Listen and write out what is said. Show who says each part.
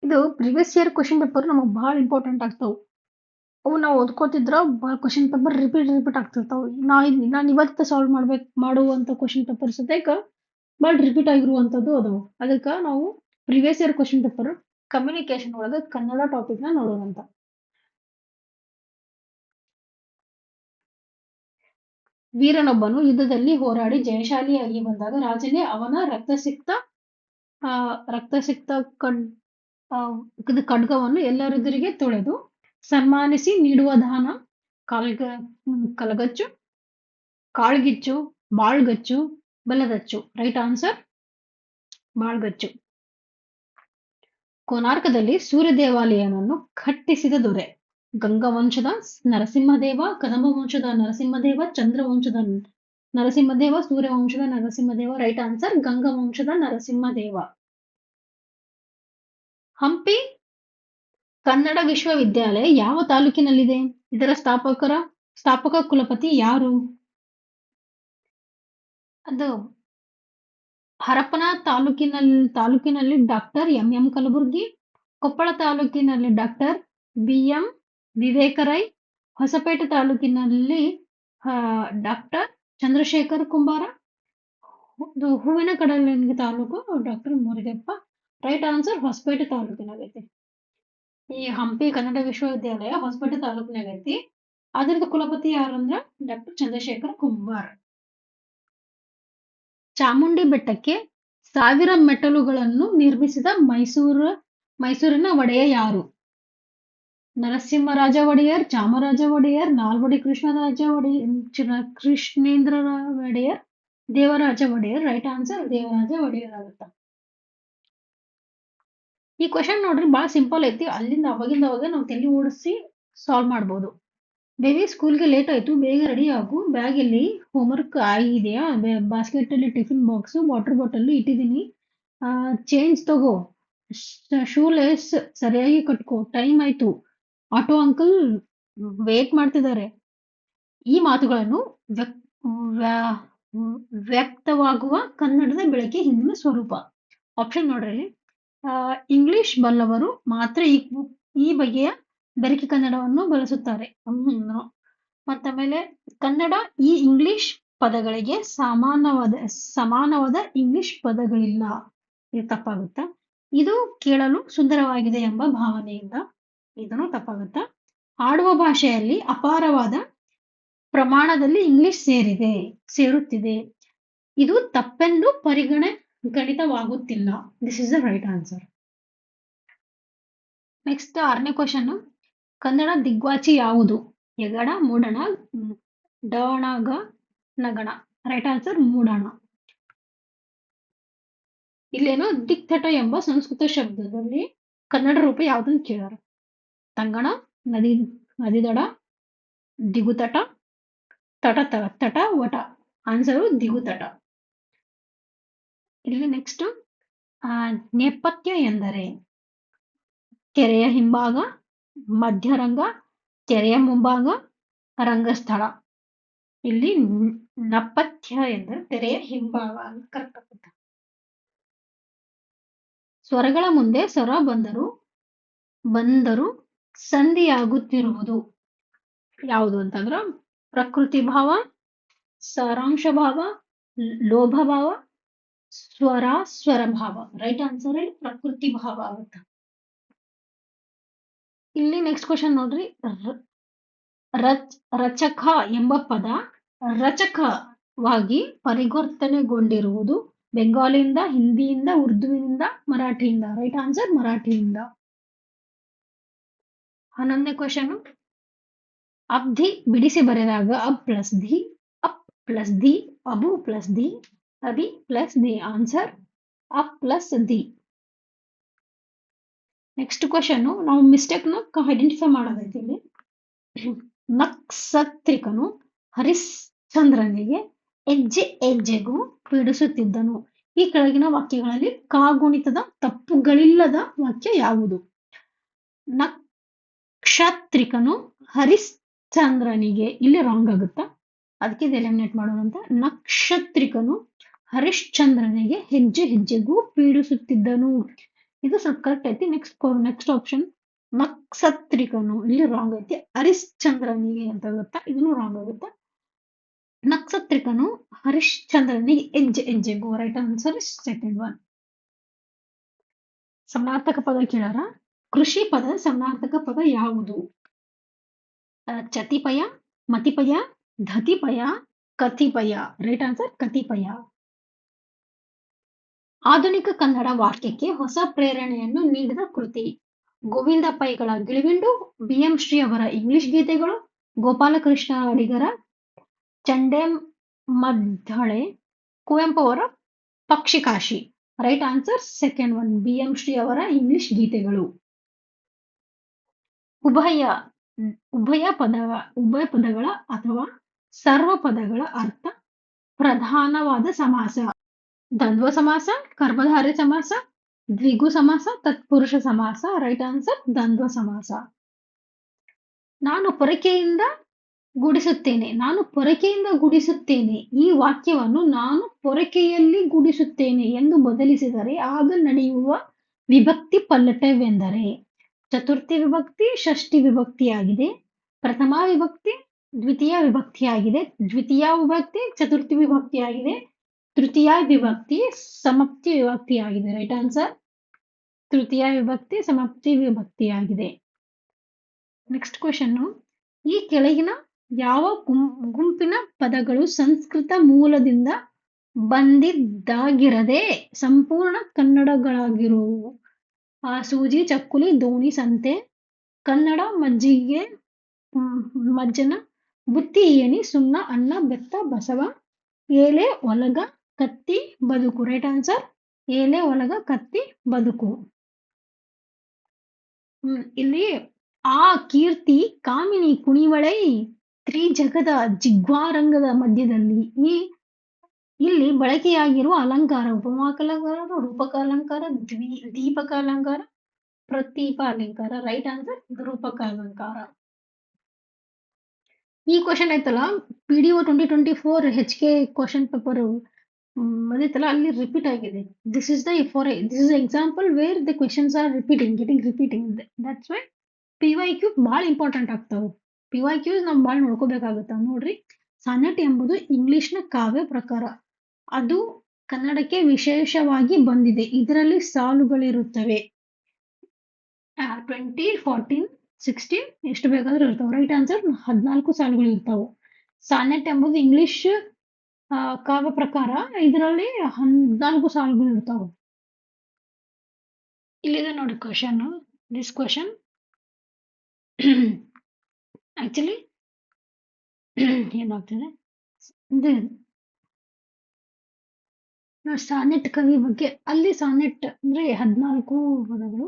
Speaker 1: ಇದು previous year question paper ನಮಗೆ ಭಾಳ ಇಂಪಾರ್ಟೆಂಟ್ ಆಗ್ತಾವ. ಅವು ನಾವು ಓದ್ಕೋತಿದ್ರ ಭಾಳ ಕ್ವಶನ್ ಪೇಪರ್ ರಿಪೀಟ್ ಆಗ್ತಿರ್ತಾವ. ನಾನು ಇವತ್ತು ಸಾಲ್ವ್ ಮಾಡುವಂತ ಕ್ವಶನ್ ಪೇಪರ್ ಸದ್ಯಕ್ಕೆ ಭಾಳ ರಿಪೀಟ್ ಆಗಿರುವಂತದ್ದು ಅದಾವ. ಅದಕ್ಕೆ ನಾವು previous year question paper communication ಒಳಗೆ ಕನ್ನಡ ಟಾಪಿಕ್ ನ ನೋಡೋಣಂತ. ವೀರನೊಬ್ಬನು ಯುದ್ಧದಲ್ಲಿ ಹೋರಾಡಿ ಜಯಶಾಲಿಯಾಗಿ ಬಂದಾಗ ರಾಜನೇ ಅವನ ರಕ್ತಸಿಕ್ತ ಖಡ್ಗವನ್ನು ಎಲ್ಲರೆದುರಿಗೆ ತೊಳೆದು ಸನ್ಮಾನಿಸಿ ನೀಡುವ ದಾನ ಕಲಗಚ್ಚು, ಕಾಳ್ಗಿಚ್ಚು, ಬಾಳ್ಗಚ್ಚು, ಬಲದಚ್ಚು. Right answer ಬಾಳ್ಗಚ್ಚು. ಕೋನಾರ್ಕದಲ್ಲಿ ಸೂರ್ಯ ದೇವಾಲಯವನ್ನು ಕಟ್ಟಿಸಿದ ದೊರೆ ಗಂಗವಂಶದ ನರಸಿಂಹದೇವ, ಕದಂಬ ವಂಶದ ನರಸಿಂಹದೇವ, ಚಂದ್ರವಂಶದ ನರಸಿಂಹದೇವ, ಸೂರ್ಯವಂಶದ ನರಸಿಂಹದೇವ. ರೈಟ್ ಆನ್ಸರ್ ಗಂಗವಂಶದ ನರಸಿಂಹದೇವ. ಹಂಪಿ ಕನ್ನಡ ವಿಶ್ವವಿದ್ಯಾಲಯ ಯಾವ ತಾಲೂಕಿನಲ್ಲಿದೆ? ಇದರ ಸ್ಥಾಪಕ ಕುಲಪತಿ ಯಾರು? ಅದು ಹರಪನ ತಾಲೂಕಿನಲ್ಲಿ ಡಾಕ್ಟರ್ ಎಂ ಕಲಬುರ್ಗಿ, ಕೊಪ್ಪಳ ತಾಲೂಕಿನಲ್ಲಿ ಡಾಕ್ಟರ್ BM ವಿವೇಕರೈ, ಹೊಸಪೇಟೆ ತಾಲೂಕಿನಲ್ಲಿ ಡಾಕ್ಟರ್ ಚಂದ್ರಶೇಖರ್ ಕುಂಬಾರ, ಹೂವಿನ ಕಡಲಿನ ತಾಲೂಕು doctor Murugappa. Right answer Hosapete ತಾಲೂಕಿನಾಗೈತಿ. ಈ ಹಂಪಿ ಕನ್ನಡ ವಿಶ್ವವಿದ್ಯಾಲಯ ಹೊಸಪೇಟೆ ತಾಲೂಕಿನಾಗೈತಿ. ಅದರದ ಕುಲಪತಿ ಯಾರಂದ್ರ ಡಾಕ್ಟರ್ ಚಂದ್ರಶೇಖರ್ ಕುಂಬಾರ್. ಚಾಮುಂಡಿ ಬೆಟ್ಟಕ್ಕೆ 1000 ಮೆಟ್ಟಲುಗಳನ್ನು ನಿರ್ಮಿಸಿದ ಮೈಸೂರಿನ ಒಡೆಯ ಯಾರು? ನರಸಿಂಹರಾಜ ಒಡೆಯರ್, ಚಾಮರಾಜ ಒಡೆಯರ್, ನಾಲ್ವಡಿ ಕೃಷ್ಣೇಂದ್ರ ಒಡೆಯರ್, ದೇವರಾಜ ಒಡೆಯರ್. ರೈಟ್ ಆನ್ಸರ್ ದೇವರಾಜ ಒಡೆಯರ್ ಆಗುತ್ತ. ಈ ಕ್ವಶನ್ ನೋಡ್ರಿ ಬಹಳ ಸಿಂಪಲ್ ಐತಿ. ಅಲ್ಲಿಂದ ಅವಾಗ ನಾವು ತಲೆ ಓಡಿಸಿ ಸಾಲ್ವ್ ಮಾಡ್ಬೋದು. ಬೇಬಿ ಸ್ಕೂಲ್ಗೆ ಲೇಟ್ ಆಯ್ತು, ಬೇಗ ರೆಡಿ ಆಗು. ಬ್ಯಾಗ್ ಅಲ್ಲಿ ಹೋಮ್ವರ್ಕ್ ಆಗಿದೆಯಾ? ಬಾಸ್ಕೆಟ್ ಅಲ್ಲಿ ಟಿಫಿನ್ ಬಾಕ್ಸ್, ವಾಟರ್ ಬಾಟಲ್ ಇಟ್ಟಿದ್ದೀನಿ. ಚೇಂಜ್ ತಗೋ, ಶೂ ಲೇಸ್ ಸರಿಯಾಗಿ ಕಟ್ಕೋ, ಟೈಮ್ ಆಯ್ತು, ಆಟೋ ಅಂಕಲ್ ವೇಟ್ ಮಾಡ್ತಿದ್ದಾರೆ. ಈ ಮಾತುಗಳನ್ನು ವ್ಯಕ್ತವಾಗುವ ಕನ್ನಡದ ಬೆಳಕೆ ಹಿಂದಿನ ಸ್ವರೂಪ. ಆಪ್ಷನ್ ನೋಡ್ರಿ. ಇಂಗ್ಲಿಷ್ ಬಲ್ಲವರು ಮಾತ್ರ ಈ ಬಗೆಯ ಬೆರಕೆ ಕನ್ನಡವನ್ನು ಬಳಸುತ್ತಾರೆ. ಮತ್ತಾಮೇಲೆ ಕನ್ನಡ ಈ ಇಂಗ್ಲಿಷ್ ಪದಗಳಿಗೆ ಸಮಾನವಾದ ಇಂಗ್ಲಿಷ್ ಪದಗಳಿಲ್ಲ. ಇದು ತಪ್ಪಾಗುತ್ತಾ? ಇದು ಕೇಳಲು ಸುಂದರವಾಗಿದೆ ಎಂಬ ಭಾವನೆಯಿಂದ. ಇದನ್ನು ತಪ್ಪಾಗುತ್ತಾ? ಆಡುವ ಭಾಷೆಯಲ್ಲಿ ಅಪಾರವಾದ ಪ್ರಮಾಣದಲ್ಲಿ ಇಂಗ್ಲಿಷ್ ಸೇರುತ್ತಿದೆ. ಇದು ತಪ್ಪೆಂದು ಗಣಿತವಾಗುತ್ತಿಲ್ಲ. This is the right answer. Next 6ನೇ ಕ್ವಶನ್. ಕನ್ನಡ ದಿಗ್ವಾಚಿ ಯಾವುದು? ಯಗಣ, ಮೂಡಣ, ಡಣಗ, ನಗಣ. ರೈಟ್ ಆನ್ಸರ್ ಮೂಡಣ. ಇಲ್ಲೇನೋ ದಿಕ್ತಟ ಎಂಬ ಸಂಸ್ಕೃತ ಶಬ್ದದಲ್ಲಿ ಕನ್ನಡ ರೂಪ ಯಾವ್ದನ್ನು ಕೇಳಾರ? ತಂಗಣ, ನದಿದಡ, ದಿಗುತಟ, ತಟ, ವಟ. ಆನ್ಸರು ದಿಗುತಟ. ಇಲ್ಲಿ ನೆಕ್ಸ್ಟ್ ನೇಪಥ್ಯ ಎಂದರೆ ತೆರೆಯ ಹಿಂಭಾಗ, ಮಧ್ಯರಂಗ, ತೆರೆಯ ಮುಂಭಾಗ, ರಂಗಸ್ಥಳ. ಇಲ್ಲಿ ನಪಥ್ಯ ಎಂದರೆ ತೆರೆಯ ಹಿಂಭಾಗ ಅಂತ ಕರೆಕ್ಟ್ ಆಗುತ್ತೆ. ಸ್ವರಗಳ ಮುಂದೆ ಸ್ವರ ಬಂದರು ಸಂಧಿಯಾಗುತ್ತಿರುವುದು ಯಾವುದು ಅಂತಂದ್ರ ಪ್ರಕೃತಿ ಭಾವ, ಸಾರಾಂಶ ಭಾವ, ಲೋಭ ಭಾವ, ಸ್ವರ ಭಾವ. ರೈಟ್ ಆನ್ಸರ್ ಪ್ರಕೃತಿ ಭಾವ ಆಗುತ್ತೆ. ಇಲ್ಲಿ ನೆಕ್ಸ್ಟ್ ಕ್ವಶನ್ ನೋಡ್ರಿ. ರಚಕ ಎಂಬ ಪದ ರಚಕವಾಗಿ ಪರಿವರ್ತನೆಗೊಂಡಿರುವುದು ಬೆಂಗಾಲಿಯಿಂದ, ಹಿಂದಿಯಿಂದ, ಉರ್ದುವಿನಿಂದ, ಮರಾಠಿಯಿಂದ. ರೈಟ್ ಆನ್ಸರ್ ಮರಾಠಿಯಿಂದ. 11ನೇ ಕ್ವಶನ್. ಅಬ್ಧಿ ಬಿಡಿಸಿ ಬರೆದಾಗ ಅಬ್ ಪ್ಲಸ್ ದಿ, ಅಪ್ ಪ್ಲಸ್ ದಿ, ಅಬು ಪ್ಲಸ್ ದಿ, ಅಬಿ ಪ್ಲಸ್ ದಿ. ಆನ್ಸರ್ ಅಪ್ ಪ್ಲಸ್ ದಿ. Next question. ನಾವು ಮಿಸ್ಟೇಕ್ನ ಐಡೆಂಟಿಫೈ ಮಾಡೋದೈತಿ ಇಲ್ಲಿ. ನಕ್ಷತ್ರಿಕನು ಹರಿಶ್ಚಂದ್ರನಿಗೆ ಹೆಜ್ಜೆಗೂ ಪೀಡಿಸುತ್ತಿದ್ದನು. ಈ ಕೆಳಗಿನ ವಾಕ್ಯಗಳಲ್ಲಿ ಕಾಗುಣಿತದ ತಪ್ಪುಗಳಿಲ್ಲದ ವಾಕ್ಯ ಯಾವುದು? ನಕ್ಷತ್ರಿಕನು ಹರಿಶ್ಚಂದ್ರನಿಗೆ, ಇಲ್ಲಿ ರಾಂಗ್ ಆಗುತ್ತಾ, ಅದಕ್ಕೆ ಇದು ಎಲಿಮಿನೇಟ್ ಮಾಡೋಣಂತ. ನಕ್ಷತ್ರಿಕನು ಹರಿಶ್ಚಂದ್ರನಿಗೆ ಹೆಜ್ಜೆಗೂ ಪೀಡಿಸುತ್ತಿದ್ದನು. ಇದು ಸ್ವಲ್ಪ ಕರೆಕ್ಟ್ ಐತಿ. ನೆಕ್ಸ್ಟ್ ಆಪ್ಷನ್ ನಕ್ಷತ್ರಿಕನು, ಇಲ್ಲಿ ರಾಂಗ್ ಐತಿ. ಹರಿಶ್ಚಂದ್ರನಿಗೆ ಅಂತ ಗೊತ್ತಾ, ಇದನ್ನು ರಾಂಗ್ ಆಗುತ್ತೆ. ನಕ್ಷತ್ರಿಕನು ಹರಿಶ್ಚಂದ್ರನಿಗೆ ಹೆಜ್ಜೆಗೂ. Right answer is second one. ಸಮಾನಾರ್ಥಕ ಪದ ಕೇಳಾರ. ಕೃಷಿ ಪದ ಸಮಾನಾರ್ಥಕ ಪದ ಯಾವುದು? ಚತಿಪಯ, ಮತಿಪಯ, ಧತಿಪಯ, ಕತಿಪಯ. ರೈಟ್ ಆನ್ಸರ್ ಕತಿಪಯ. ಆಧುನಿಕ ಕನ್ನಡ ವಾಕ್ಯಕ್ಕೆ ಹೊಸ ಪ್ರೇರಣೆಯನ್ನು ನೀಡಿದ ಕೃತಿ. ಗೋವಿಂದ ಪೈಗಳ ಗಿಳಿವಿಂಡು, ಬಿ.ಎಂ. ಶ್ರೀ ಅವರ ಇಂಗ್ಲಿಷ್ ಗೀತೆಗಳು, ಗೋಪಾಲಕೃಷ್ಣ ಅಡಿಗರ ಚಂಡೆಮದ್ದಳೆ, ಕುವೆಂಪು ಅವರ Pakshikashi. Right answer second one, B M. Shri ಅವರ ಇಂಗ್ಲಿಷ್ ಗೀತೆಗಳು. ಉಭಯ ಪದಗಳ ಅಥವಾ ಸರ್ವ ಪದಗಳ ಅರ್ಥ ಪ್ರಧಾನವಾದ ಸಮಾಸ. ದ್ವಂದ್ವ ಸಮಾಸ, ಕರ್ಮಧಾರಯ ಸಮಾಸ, ದ್ವಿಗು ಸಮಾಸ, ತತ್ಪುರುಷ ಸಮಾಸ. ರೈಟ್ ಆನ್ಸರ್ ದ್ವಂದ್ವ ಸಮಾಸ. ನಾನು ಪೊರಕೆಯಿಂದ ಗುಡಿಸುತ್ತೇನೆ. ಈ ವಾಕ್ಯವನ್ನು ನಾನು ಪೊರಕೆಯಲ್ಲಿ ಗುಡಿಸುತ್ತೇನೆ ಎಂದು ಬದಲಿಸಿದರೆ ಆಗ ನಡೆಯುವ ವಿಭಕ್ತಿ ಪಲ್ಲಟವೆಂದರೆ ಚತುರ್ಥಿ ವಿಭಕ್ತಿ, ಷಷ್ಠಿ ವಿಭಕ್ತಿಯಾಗಿದೆ. ಪ್ರಥಮಾ ವಿಭಕ್ತಿ, ದ್ವಿತೀಯ ವಿಭಕ್ತಿಯಾಗಿದೆ. ದ್ವಿತೀಯ ವಿಭಕ್ತಿ ಚತುರ್ಥಿ ವಿಭಕ್ತಿಯಾಗಿದೆ. ತೃತೀಯ ವಿಭಕ್ತಿ ಸಮಾಪ್ತಿ ವಿಭಕ್ತಿಯಾಗಿದೆ. ರೈಟ್ ಆನ್ಸರ್ ತೃತೀಯ ವಿಭಕ್ತಿ ಸಮಾಪ್ತಿ ವಿಭಕ್ತಿಯಾಗಿದೆ. ನೆಕ್ಸ್ಟ್ ಕ್ವೆಶ್ಚನ್, ಈ ಕೆಳಗಿನ ಯಾವ ಗುಂಪಿನ ಪದಗಳು ಸಂಸ್ಕೃತ ಮೂಲದಿಂದ ಬಂದಿದ್ದಾಗಿರದೆ ಸಂಪೂರ್ಣ ಕನ್ನಡಗಳಾಗಿರುವು? ಸೂಜಿ, ಚಕ್ಕುಲಿ, ದೋಣಿ, ಸಂತೆ. ಕನ್ನಡ, ಮಜ್ಜಿಗೆ, ಮಜ್ಜನ, ಬುತ್ತಿ, ಏಣಿ, ಸುಣ್ಣ, ಅನ್ನ, ಬೆತ್ತ, ಬಸವ. ಎಲೆ, ಒಲಗ, ಕತ್ತಿ, ಬದುಕು. ರೈಟ್ ಆನ್ಸರ್ ಎಲೆ, ಒಲಗ, ಕತ್ತಿ, ಬದುಕು. ಇಲ್ಲಿ ಆ ಕೀರ್ತಿ ಕಾಮಿನಿ ಕುಣಿವಳೈ ತ್ರಿಜಗದ ಜಿಗ್ವಾರಂಗದ ಮಧ್ಯದಲ್ಲಿ. ಇಲ್ಲಿ ಬಳಕೆಯಾಗಿರುವ ಅಲಂಕಾರ ಉಪಮಾಲಂಕಾರ, ರೂಪಕ ಅಲಂಕಾರ, ದೀಪಕ ಅಲಂಕಾರ, ಪ್ರತೀಪ ಅಲಂಕಾರ. ರೈಟ್ ಆನ್ಸರ್ ರೂಪಕ ಅಲಂಕಾರ. ಈ ಕ್ವಶನ್ ಐತಲ್ಲ, PDO 2024 HK ಕ್ವಶನ್ ಪೇಪರ್ ಬಂದಿತ್ತಲ್ಲ, ಅಲ್ಲಿ ರಿಪೀಟ್ ಆಗಿದೆ. This is example where the questions are repeating. That's why PYQ ಭಾಳ ಇಂಪಾರ್ಟೆಂಟ್ ಆಗ್ತಾವೆ. PYQ ನಾವು ಭಾಳ ನೋಡ್ಕೋಬೇಕಾಗುತ್ತಾವ. ನೋಡ್ರಿ, ಸಾನೆಟ್ ಎಂಬುದು ಇಂಗ್ಲಿಷ್ನ ಕಾವ್ಯ ಪ್ರಕಾರ. ಅದು ಕನ್ನಡಕ್ಕೆ ವಿಶೇಷವಾಗಿ ಬಂದಿದೆ. ಇದರಲ್ಲಿ ಸಾಲುಗಳಿರುತ್ತವೆ. 20, 14, 16 ಎಷ್ಟು ಬೇಕಾದ್ರೂ ಇರ್ತಾವೆ. ರೈಟ್ ಆನ್ಸರ್ 14 ಸಾಲುಗಳು ಇರ್ತಾವೆ. ಸಾನೆಟ್ ಎಂಬುದು ಇಂಗ್ಲಿಷ್ ಕಾವ್ಯ ಪ್ರಕಾರ. ಇದರಲ್ಲಿ 14 ಸಾಲುಗಳು ಇರ್ತಾವೆ. ಇಲ್ಲಿದೆ ನೋಡಿ ಕ್ವಶನ್. ದಿಸ್ ಕ್ವಶನ್ ಆಕ್ಚುಲಿ ಏನಾಗ್ತದೆ, ಸಾನೆಟ್ ಕವಿ ಬಗ್ಗೆ. ಅಲ್ಲಿ ಸಾನೆಟ್ ಅಂದ್ರೆ 14 ಪದಗಳು.